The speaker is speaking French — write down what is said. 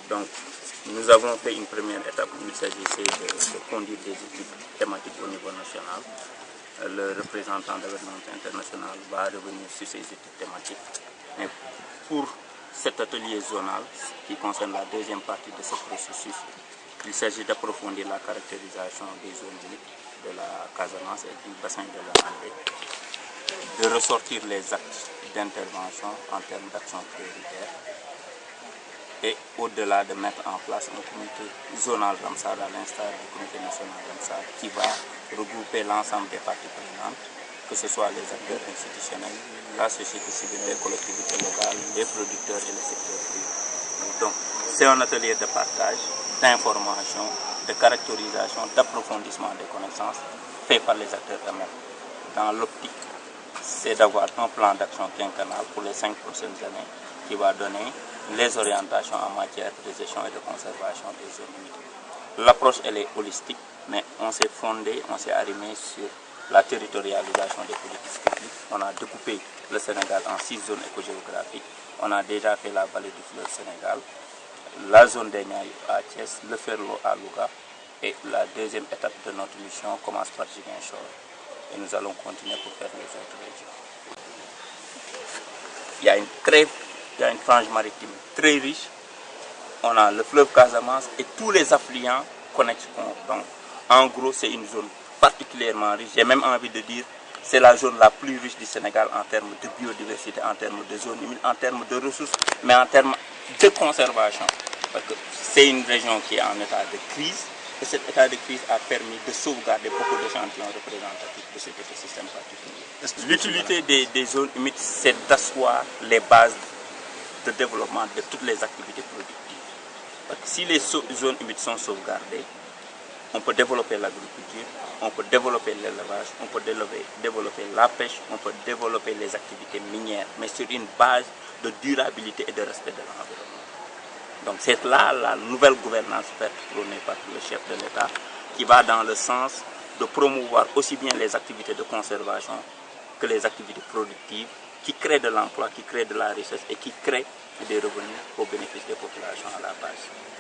Donc, nous avons fait une première étape où il s'agissait de conduire des études thématiques au niveau national. Le représentant de l'Agence internationale va revenir sur ces études thématiques. Mais pour cet atelier zonal, qui concerne la deuxième partie de ce processus, il s'agit d'approfondir la caractérisation des zones humides de la Casamance et du bassin de la Mandé, de ressortir les actes d'intervention en termes d'action prioritaire et au-delà de mettre en place un comité zonal Ramsar à l'instar du comité national Ramsar qui va regrouper l'ensemble des parties prenantes, que ce soit les acteurs institutionnels, la société civile, les collectivités locales, les producteurs et le secteur privé. Donc c'est un atelier de partage, d'information, de caractérisation, d'approfondissement des connaissances fait par les acteurs eux-mêmes. Dans l'optique, c'est d'avoir un plan d'action quinquennal pour les 5 prochaines années qui va donner les orientations en matière de gestion et de conservation des zones humides. L'approche, elle est holistique, mais on s'est fondé, on s'est arrimé sur la territorialisation des politiques publiques. On a découpé le Sénégal en 6 zones écogéographiques. On a déjà fait la vallée du fleuve Sénégal, la zone des Niayes à Thiès, le Ferlo à Louga, et la deuxième étape de notre mission commence par Ziguinchor. Et nous allons continuer pour faire les autres régions. Il y a une frange maritime très riche. On a le fleuve Casamance et tous les affluents connexes. Donc, en gros, c'est une zone particulièrement riche. J'ai même envie de dire c'est la zone la plus riche du Sénégal en termes de biodiversité, en termes de zones humides, en termes de ressources, mais en termes de conservation. Parce que c'est une région qui est en état de crise. Et cet état de crise a permis de sauvegarder beaucoup d'échantillons représentatifs de cet écosystème particulier. L'utilité des zones humides, c'est d'asseoir les bases de développement de toutes les activités productives. Parce que si les zones humides sont sauvegardées, on peut développer l'agriculture, on peut développer l'élevage, on peut développer la pêche, on peut développer les activités minières, mais sur une base de durabilité et de respect de l'environnement. Donc c'est là la nouvelle gouvernance faite prônée par le chef de l'État qui va dans le sens de promouvoir aussi bien les activités de conservation que les activités productives qui créent de l'emploi, qui créent de la richesse et qui créent des revenus au bénéfice des populations à la base.